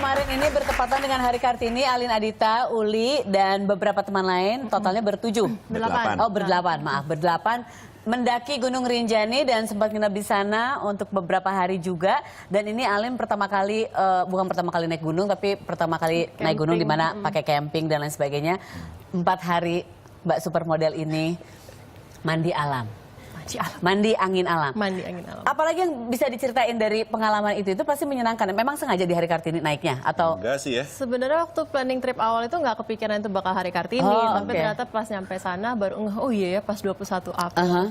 kemarin ini bertepatan dengan Hari Kartini, Alin Adita, Uli, dan beberapa teman lain, totalnya bertujuh. Berdelapan. Oh, berdelapan, maaf, berdelapan. Mendaki Gunung Rinjani dan sempat nginep di sana untuk beberapa hari juga. Dan ini Alin pertama kali, bukan pertama kali naik gunung, tapi pertama kali naik gunung di mana pakai camping dan lain sebagainya. 4 hari Mbak Supermodel ini mandi alam. Mandi angin alam. Mandi angin alam. Apalagi yang bisa diceritain dari pengalaman itu pasti menyenangkan. Memang sengaja di Hari Kartini naiknya atau? Enggak sih ya. Sebenarnya waktu planning trip awal itu nggak kepikiran itu bakal Hari Kartini, tapi ternyata pas nyampe sana baru oh iya ya pas 21 April.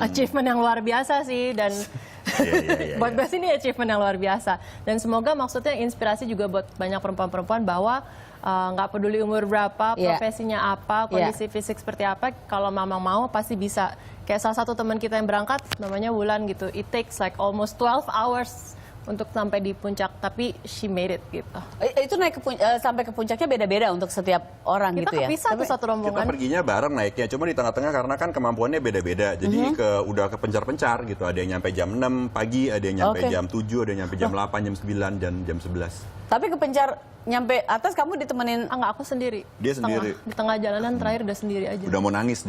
Achievement yang luar biasa sih dan buat gue sih ini achievement yang luar biasa. Dan semoga maksudnya inspirasi juga buat banyak perempuan-perempuan bahwa nggak peduli umur berapa, profesinya apa, kondisi fisik seperti apa, kalau memang mau pasti bisa. Kayak salah satu teman kita yang berangkat, namanya Wulan gitu, it takes like almost 12 hours untuk sampai di puncak, tapi she made it gitu. Itu naik sampai ke puncaknya beda-beda untuk setiap orang kita gitu ya? Kita kepisah tuh satu rombongan. Kita perginya bareng naiknya, cuma di tengah-tengah karena kan kemampuannya beda-beda. Jadi udah kepencar-pencar gitu, ada yang nyampe jam 6 pagi, ada yang nyampe jam 7, ada yang nyampe jam 8, jam 9, dan jam 11. Tapi kepencar nyampe atas kamu ditemenin? Enggak, aku sendiri. Dia sendiri. Di tengah jalanan terakhir udah sendiri aja. Udah mau nangis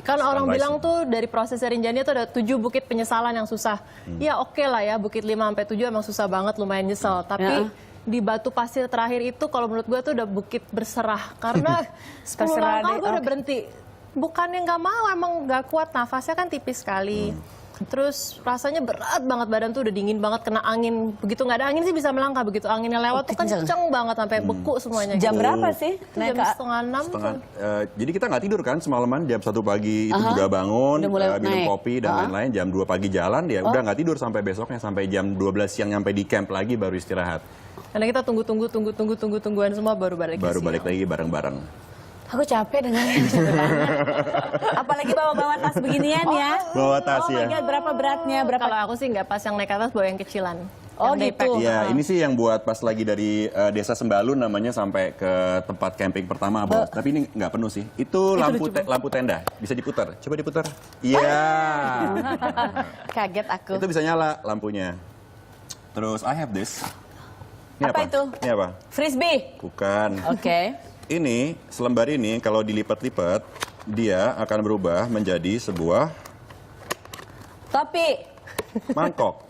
kan orang bilang tuh dari proses Rinjani itu ada 7 bukit penyesalan yang susah. Ya oke lah ya, bukit 5 sampai 7 emang susah banget, lumayan nyesel. Tapi di batu pasir terakhir itu kalau menurut gue tuh udah bukit berserah. Karena 10 langkah gue udah berhenti. Bukannya nggak mau, emang nggak kuat, nafasnya kan tipis sekali. Terus rasanya berat banget, badan tuh udah dingin banget, kena angin. Begitu nggak ada angin sih bisa melangkah, begitu anginnya lewat tuh kenceng banget sampai beku semuanya. Jam berapa sih? Jam setengah 6. Jadi kita nggak tidur kan semalaman, jam 1 pagi itu juga bangun, minum kopi dan lain-lain. Jam 2 pagi jalan, ya udah nggak tidur sampai besoknya, sampai jam 12 siang nyampe di camp lagi baru istirahat. Karena kita tungguan semua baru balik lagi bareng-bareng. Aku capek dengarnya. Apalagi bawa-bawa tas beginian ya. Bawa tas ya. God, berapa beratnya? Berapa? Kalau aku sih nggak pas yang naik atas, bawa yang kecilan. Oh gitu. Iya, ini sih yang buat pas lagi dari Desa Sembalun namanya sampai ke tempat camping pertama, Bos. Tapi ini nggak penuh sih. Itu lampu tenda. Bisa diputar. Coba diputar. Iya. Kaget aku. Itu bisa nyala lampunya. Terus I have this. Ini apa itu? Ini apa? Frisbee. Bukan. Oke. Ini, selembar ini kalau dilipat-lipat, dia akan berubah menjadi sebuah topi. mangkok.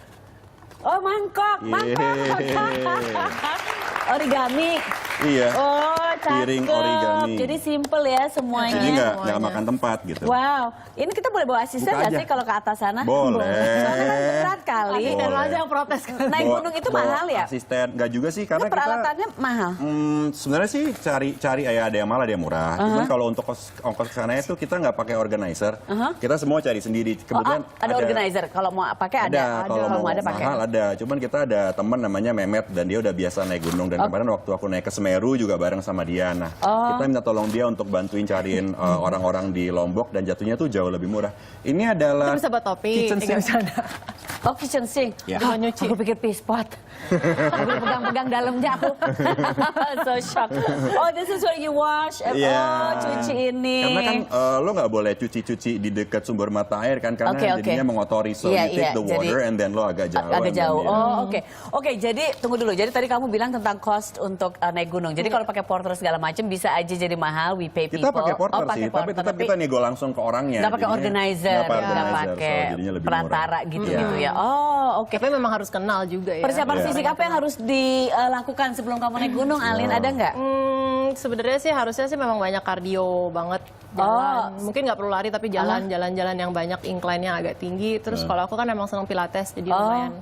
Oh, mangkok. Origami. Iya. Oh, cakep. Piring origami. Jadi simple ya semuanya. Jadi nggak makan tempat gitu. Wow. Ini kita boleh bawa asisten nggak sih kalau ke atas sana? Boleh. Soalnya kan berat kali. Asisten aja yang protes. Naik gunung itu mahal ya? Asisten. Nggak juga sih karena peralatannya mahal. Sebenarnya sih cari ada yang mahal ada yang murah. Cuman kalau untuk ongkos ke sana itu kita nggak pakai organizer. Kita semua cari sendiri. Kebetulan ada organizer. Kalau mau pakai ada. Kalau mau ada mahal ada. Cuman kita ada teman namanya Mehmet dan dia udah biasa naik gunung. Dan kemarin waktu aku naik ke Semeru juga bareng sama dia. Nah, kita minta tolong dia untuk bantuin cariin orang-orang di Lombok dan jatuhnya tuh jauh lebih murah. Ini adalah bisa buat topi. kitchen sink. Oh, kitchen sink. Ya. Mau nyuci. Aku pikir pispot. Aku pegang-pegang dalamnya aku. So shocked. Oh, this is where you wash. Oh, cuci ini. Karena kan lo nggak boleh cuci-cuci di dekat sumber mata air kan karena jadinya mengotori. So you take the water and then lo agak jauh. Agak jauh. Oh, oke. Oke, jadi tunggu dulu. Jadi tadi kamu bilang tentang cost untuk naik gunung. Jadi kalau pakai porter segala macam bisa aja jadi mahal. We pay people. Kita pakai porter sih, tapi tetap kita nego langsung ke orangnya. Nggak pakai organizer, nggak pakai perantara gitu ya. Oh, oke. Tapi memang harus kenal juga ya. Persiapan fisik apa yang harus dilakukan sebelum kamu naik gunung, Alin? Ada nggak? Sebenarnya sih harusnya sih memang banyak kardio banget. Jalan. Mungkin nggak perlu lari tapi jalan-jalan yang banyak incline-nya agak tinggi. Terus kalau aku kan emang senang pilates jadi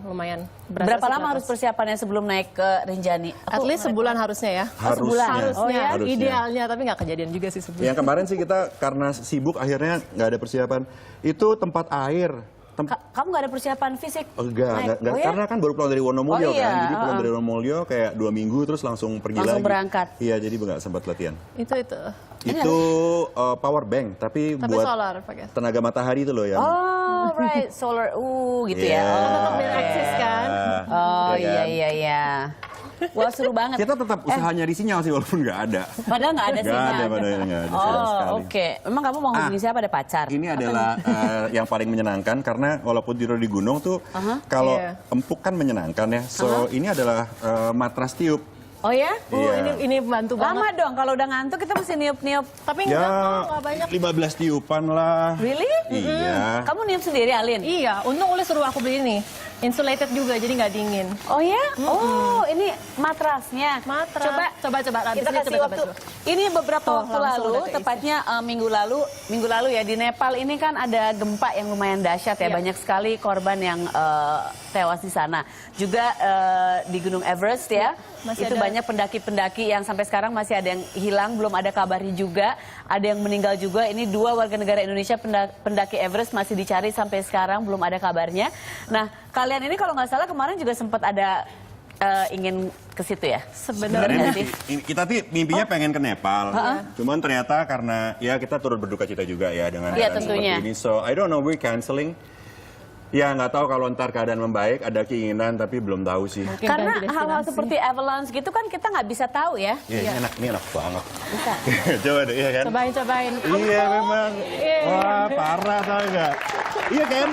lumayan. Berapa lama harus persiapannya sebelum naik ke Rinjani? At least sebulan harusnya ya. Harusnya. Idealnya tapi nggak kejadian juga sih sebulan. Yang kemarin sih kita karena sibuk akhirnya nggak ada persiapan. Itu tempat air. Kamu nggak ada persiapan fisik? Enggak. Karena kan baru pulang dari Wonomulyo kan. Jadi pulang dari Wonomulyo kayak 2 minggu terus langsung pergi lagi. Langsung berangkat. Iya, jadi nggak sempat latihan. Itu power bank tapi buat solar pakai. Tenaga matahari itu loh ya. Oh, right. Solar gitu ya. Tetap biar eksis kan. Oh, iya. Wah seru banget. Kita tetap usaha nyari sinyal sih walaupun nggak ada. Padahal nggak ada sinyal. Nggak ada sama sekali. Oke. Emang kamu mau hubungi siapa? Ada pacar? Ini adalah yang paling menyenangkan karena walaupun tidur di gunung tuh kalau empuk kan menyenangkan ya. So ini adalah matras tiup. Oh ya? Ini bantu banget. Lama dong kalau udah ngantuk kita mesti niup-niup. Tapi nggak banyak. 15 tiupan lah. Really? Iya. Kamu niup sendiri, Alin? Iya, untung Uli suruh aku beli ini. Insulated juga, jadi nggak dingin. Oh ya? Oh, ini matrasnya. Matras. Coba. Kita kasih waktu. Ini beberapa waktu lalu, tepatnya minggu lalu ya di Nepal ini kan ada gempa yang lumayan dahsyat ya. Banyak sekali korban yang tewas di sana. Juga di Gunung Everest ya. Itu banyak pendaki-pendaki yang sampai sekarang masih ada yang hilang, belum ada kabarnya juga. Ada yang meninggal juga. Ini 2 warga negara Indonesia pendaki Everest masih dicari sampai sekarang, belum ada kabarnya. Nah, kalian ini kalau nggak salah kemarin juga sempat ada ingin ke situ ya? Sebenarnya kita mimpinya pengen ke Nepal. Cuman ternyata karena ya kita turut berduka cita juga ya dengan keadaan seperti ini. So I don't know, we're canceling. Ya nggak tahu kalau ntar keadaan membaik, ada keinginan tapi belum tahu sih. mungkin Karena ganti hal-hal destinasi. seperti avalanche gitu kan kita nggak bisa tahu ya. Iya, ini enak banget. Bisa. Coba deh, iya kan? Cobain. Iya memang. Wah parah tau nggak? Iya kan?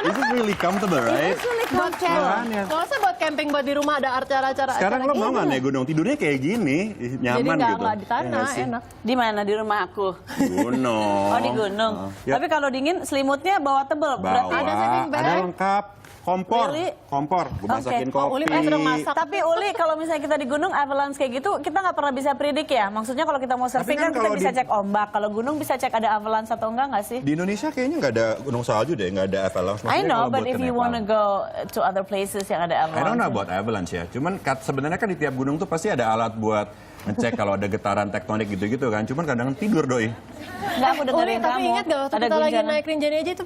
This is really comfortable, right? Buat camping. Kalau saya buat camping buat di rumah ada acara-acara. Sekarang lo mau nggak naik gunung? Tidurnya kayak gini, nyaman jadi gitu. nggak di tanah, Ya nggak sih? enak. Di mana? Di rumah aku. Gunung. Oh di gunung. Ya. Tapi kalau dingin selimutnya bawa tebel. Bawa, Ada sleeping bag? ada lengkap. Kompor, Really? kompor. Gue masakin kopi. Uli sedang masak. Tapi Uli kalau misalnya kita di gunung avalanche kayak gitu kita nggak pernah bisa predik ya. Maksudnya kalau kita mau surfing kan kan kita kalau bisa di- cek ombak. Kalau gunung bisa cek ada avalanche atau enggak nggak sih? Di Indonesia kayaknya nggak ada gunung salju deh, nggak ada avalanche. I Maksudnya know, kalau but buat if ke you Nepal. wanna go to other places yang ada I don't avalanche. know about avalanche ya. Cuman sebenarnya kan di tiap gunung tuh pasti ada alat buat ngecek kalau ada getaran tektonik gitu-gitu kan. Cuman kadang tidur doi. Nggak, aku dengerin Tapi kamu. ingat gak waktu Ada kita lagi guncangan. naik Rinjani aja itu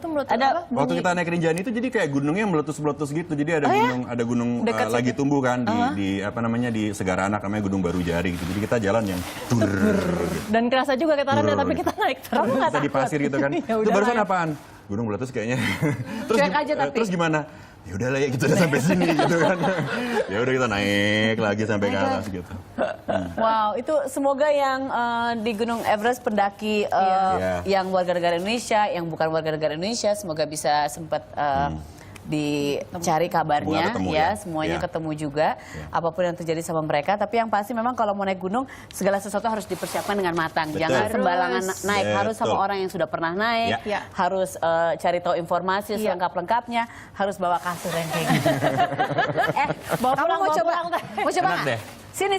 menurut Ada- apa? Waktu kita naik Rinjani itu jadi kayak gunungnya meletus-meletus gitu. Jadi ada gunung Dekat lagi tumbuh kan di apa namanya di Segara Anak namanya Gunung Baru Jari gitu. Jadi kita jalan yang Dan kerasa juga getarannya tapi kita naik terus. Kamu nggak kita di pasir gitu kan. Ya Itu udah barusan lah ya. apaan? Gunung meletus kayaknya. Cuek aja tapi. Terus gimana? Ya udahlah ya kita udah sampai sini gitu kan. Ya udah kita naik lagi sampai ke atas gitu. Wow, itu semoga yang di Gunung Everest pendaki yang warga negara Indonesia, yang bukan warga negara Indonesia, semoga bisa sempat dicari kabarnya Semoga ketemu ya, ya. semuanya Ya. ketemu juga apapun yang terjadi sama mereka. Tapi yang pasti memang kalau mau naik gunung segala sesuatu harus dipersiapkan dengan matang. Betul. Jangan sembarangan naik, Betul. harus sama orang yang sudah pernah naik, Ya. harus cari tahu informasi selengkap-lengkapnya, harus bawa kasur yang kayak gitu. Bawa Kamu pulang, mau bawa coba? pulang, Teh. Mau coba Enak nggak? deh. Sini.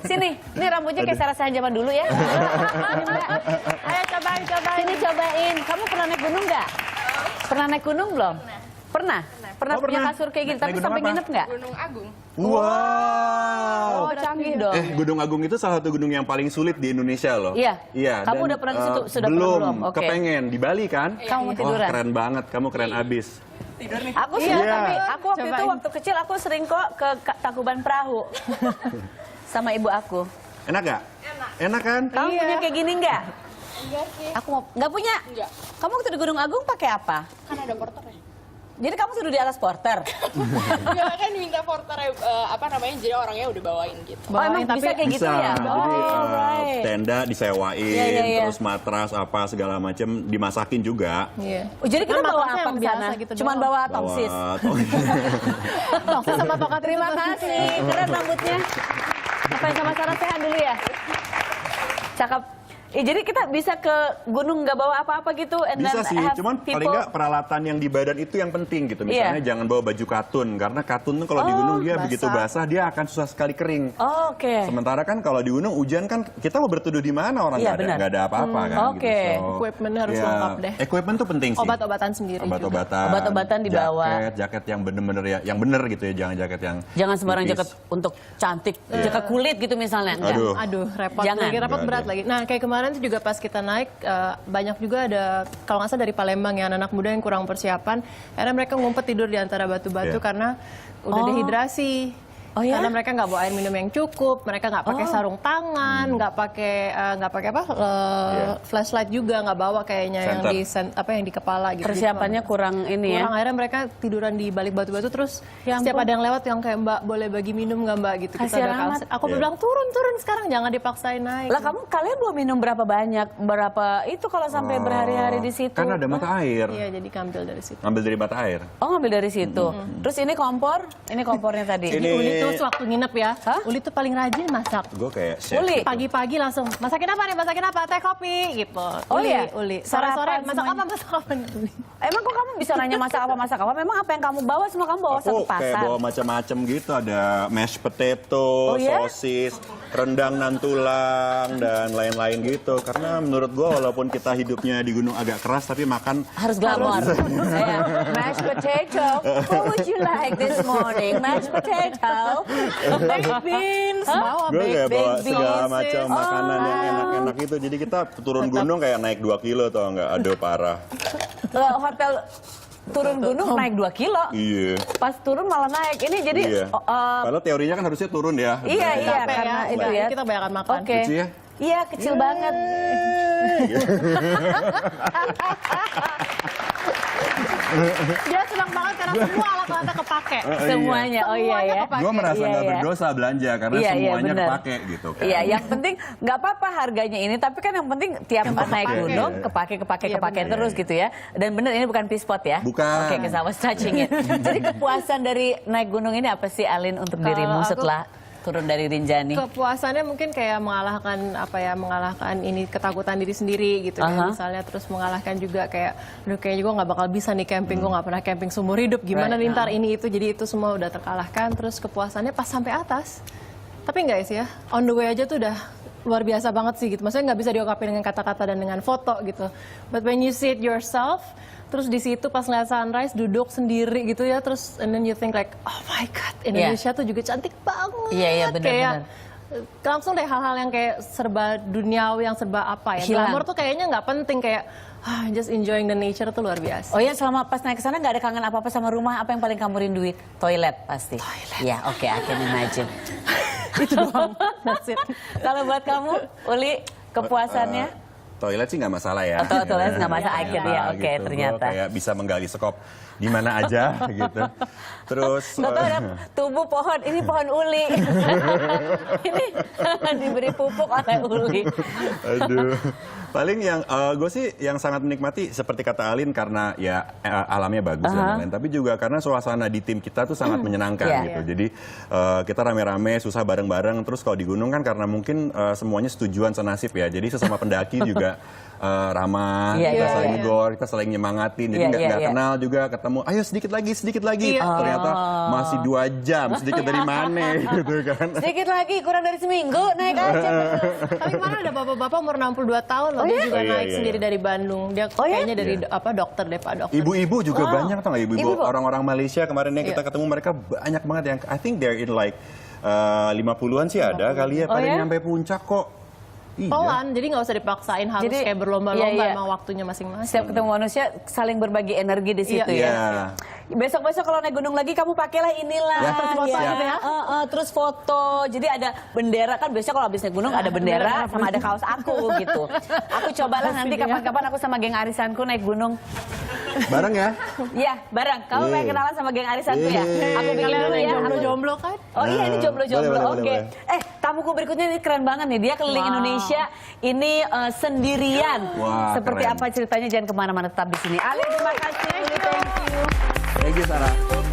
Sini. Ini rambutnya kayak Sarah zaman dulu ya. Ayo cobain. Sini cobain. Kamu pernah naik gunung nggak? Pernah naik gunung belum? Pernah? Pernah Oh, punya pernah. kasur kayak gini, Naik tapi gunung sampai apa? nginep nggak? Gunung Agung. Wow. Oh, canggih dong. Gunung Agung itu salah satu gunung yang paling sulit di Indonesia loh. Iya? Iya. Kamu dan, udah pernah ke situ? Sudah pernah belum? belum? Oke. Kepengen di Bali kan? Kamu mau tiduran? Wah, keren banget. Kamu keren abis. Aku sudah, Iya. tapi aku waktu itu Cobain. waktu kecil aku sering kok ke Tangkuban Perahu sama ibu aku. Enak gak? Enak kan? Kamu punya kayak gini nggak? Enggak sih. Aku mau nggak punya. Enggak. Kamu waktu di Gunung Agung pakai apa? Kan ada porternya. Jadi kamu tidur di atas porter. Enggak kan minta porter apa namanya jadi orangnya udah bawain gitu. Oh, emang bisa kayak gitu ya? Jadi Oh, right. tenda disewain, Iya. terus matras apa segala macem dimasakin juga. Iya. Oh, jadi kita Kan bawa matrasnya apa yang ke biasa sana? gitu Cuman doang. bawa tongsis. Tongsis sama tokat Terima kasih, keren rambutnya. Apa sama Sarah sehat dulu ya? Cakep. Jadi kita bisa ke gunung nggak bawa apa-apa gitu, and Bisa then sih, have cuman paling people- nggak peralatan yang di badan itu yang penting gitu. Misalnya Iya. jangan bawa baju katun, karena katun tuh kalau di gunung dia begitu basah dia akan susah sekali kering. Oh, oke. Sementara kan kalau di gunung hujan kan kita mau berteduh di mana orang Iya, nggak benar. ada apa-apa kan. Oke. Gitu. So, Equipment harus ya, lengkap deh. Equipment tuh penting sih. Obat-obatan sendiri juga. Obat-obatan. Obat-obatan dibawa. Jaket yang bener-bener ya, yang bener gitu ya, jangan jaket yang. Jangan sembarang tipis. jaket untuk cantik, jaket kulit gitu misalnya. Enggak. Aduh. Aduh, repot Jangan. lagi, repot Nggak berat ada. lagi. Nah, kayak kemarin tuh juga pas kita naik, banyak juga ada, kalau nggak salah dari Palembang ya, anak muda yang kurang persiapan. Karena mereka ngumpet tidur di antara batu-batu Iya. karena udah dehidrasi. Oh ya? Karena mereka nggak bawa air minum yang cukup, mereka nggak pakai sarung tangan, nggak pakai flashlight juga nggak bawa kayaknya yang di kepala gitu. Persiapannya kurang ini ya. Kurang, akhirnya mereka tiduran di balik batu-batu terus Ya setiap ampun. ada yang lewat yang kayak Mbak boleh bagi minum nggak Mbak gitu. Kita Kasihan udah amat. kasih. Aku bilang turun sekarang jangan dipaksain naik. Lah kalian belum minum berapa banyak? Berapa itu kalau sampai berhari-hari di situ? Kan ada mata air. Iya jadi ngambil dari situ. Ngambil dari mata air. Oh ngambil dari situ. Terus ini kompor? Ini kompornya tadi. Ini- Uli tuh waktu nginep ya, Hah? Uli tuh paling rajin masak. Gue kayak chef. Uli. gitu. Pagi-pagi langsung masakin apa nih? Masakin apa? Teh kopi gitu. Oh iya? Uli. Sarapan Sore-sore masak semuanya. apa? Masak apa nih Uli? Emang kok kamu bisa nanya masak apa? Memang apa yang kamu bawa semua kamu bawa satu Aku kayak pasar? bawa macam-macam gitu, ada mashed potato, Oh, ya? sosis, rendang nan tulang dan lain-lain gitu. Karena menurut gue walaupun kita hidupnya di gunung agak keras tapi makan Harus glamor. Saya mashed potato. What would you like this morning? Mashed potato. Baked beans, bawa gue kayak bawa baked segala beans. macam makanan yang enak-enak itu. Jadi kita turun gunung kayak naik 2 kilo tau nggak? Aduh parah. Hotel turun gunung naik 2 kilo. Iya. Pas turun malah naik. Ini jadi Iya. Padahal teorinya kan harusnya turun ya. iya Capek karena ya, itu udah, ya. kita banyakan makan. Oke. Kecil ya? Iya, kecil banget. Dia senang banget karena semua alat-alatnya kepake. Semuanya. Oh iya ya. kepake. Gue merasa Iya, nggak iya. berdosa belanja karena Iya, iya, semuanya bener. kepake gitu kan. Iya, yang penting nggak apa-apa harganya ini, tapi kan yang penting tiap pas naik kepake. gunung kepake terus gitu ya. Dan bener ini bukan pispot ya? Bukan. Oke, because I was touching it. Jadi kepuasan dari naik gunung ini apa sih, Alin, untuk Kalau dirimu aku- setelah turun dari Rinjani? Kepuasannya mungkin kayak mengalahkan ini ketakutan diri sendiri gitu kan. Misalnya terus mengalahkan juga kayak aduh kayaknya gue nggak bakal bisa nih camping, gue nggak pernah camping seumur hidup, gimana Right. nih ntar ini itu, jadi itu semua udah terkalahkan. Terus kepuasannya pas sampai atas, tapi nggak sih ya, on the way aja tuh udah luar biasa banget sih gitu. Maksudnya nggak bisa diungkapin dengan kata-kata dan dengan foto gitu. But when you see it yourself, terus di situ pas ngeliat sunrise duduk sendiri gitu ya, terus and then you think like, oh my god, Indonesia tuh juga cantik banget. Iya, iya, benar, Kayak benar. langsung deh hal-hal yang kayak serba duniawi, yang serba apa ya. Hilang. Glamour tuh kayaknya nggak penting, kayak just enjoying the nature tuh luar biasa. Oh ya, selama pas naik ke sana nggak ada kangen apa-apa sama rumah? Apa yang paling kamu rindui? Toilet pasti. Toilet. Ya, oke, I can imagine. Itu doang. That's it. Kalau buat kamu, Uli, kepuasannya? Toilet sih nggak masalah ya. Atau toilet nggak masalah, akhirnya ya, oke, Gitu. ternyata. Gua kayak bisa menggali sekop di mana aja gitu. Terus Nggak tahu ada tubuh pohon, ini pohon uli. Ini diberi pupuk oleh uli. aduh. Paling yang gue sih yang sangat menikmati seperti kata Alin karena ya alamnya bagus dan lain-lain, tapi juga karena suasana di tim kita tuh sangat menyenangkan Iya. gitu. Jadi kita rame-rame susah bareng-bareng, terus kalau di gunung kan karena mungkin semuanya setujuan senasib ya. Jadi sesama pendaki juga ramah, Iya, kita iya, saling iya. negor, kita saling nyemangatin. Jadi Iya, nggak iya, iya. kenal juga ketemu, ayo sedikit lagi. Iya. Ternyata masih 2 jam, sedikit dari mana gitu kan. Sedikit lagi, kurang dari seminggu, naik aja. Tapi kemarin ada bapak-bapak umur 62 tahun loh, dia juga Oh, iya, naik iya, sendiri iya. dari Bandung. Dia Oh, iya? kayaknya dari Iya. dokter deh, Pak dokter. Ibu-ibu juga banyak tau nggak, ibu-ibu Ibu-ibu. orang-orang Malaysia kemarin yang kita Iya. ketemu, mereka banyak banget yang I think they're in like 50-an sih ada kali ya, Oh, pada ya? nyampe puncak kok. Iya. Pelan, jadi nggak usah dipaksain harus Jadi, kayak berlomba-lomba, iya, iya. emang waktunya masing-masing. Setiap ketemu manusia saling berbagi energi di situ Iya. ya. Iya. Besok-besok kalau naik gunung lagi kamu pakailah inilah. Ya, Terus foto siap. gitu ya. Terus foto. Jadi ada bendera kan, biasanya kalau habis naik gunung ada bendera sama ada kaos aku gitu. Aku cobalah nanti kapan-kapan aku sama geng arisanku naik gunung. Bareng ya? Iya, bareng. Kamu Iya. pengen kenalan sama geng arisanku ya? Aku bikin Kalian dulu ada ya. yang Aku- jomblo-jomblo kan? Oh iya, ini jomblo-jomblo. Boleh, boleh, Oke. boleh. Tamuku berikutnya ini keren banget nih. Dia keliling Wow. Indonesia. Ini sendirian. Wah, Seperti keren. apa ceritanya, jangan kemana-mana, tetap di sini. Ali, terima kasih. Uli, thank you. Thank you Sarah.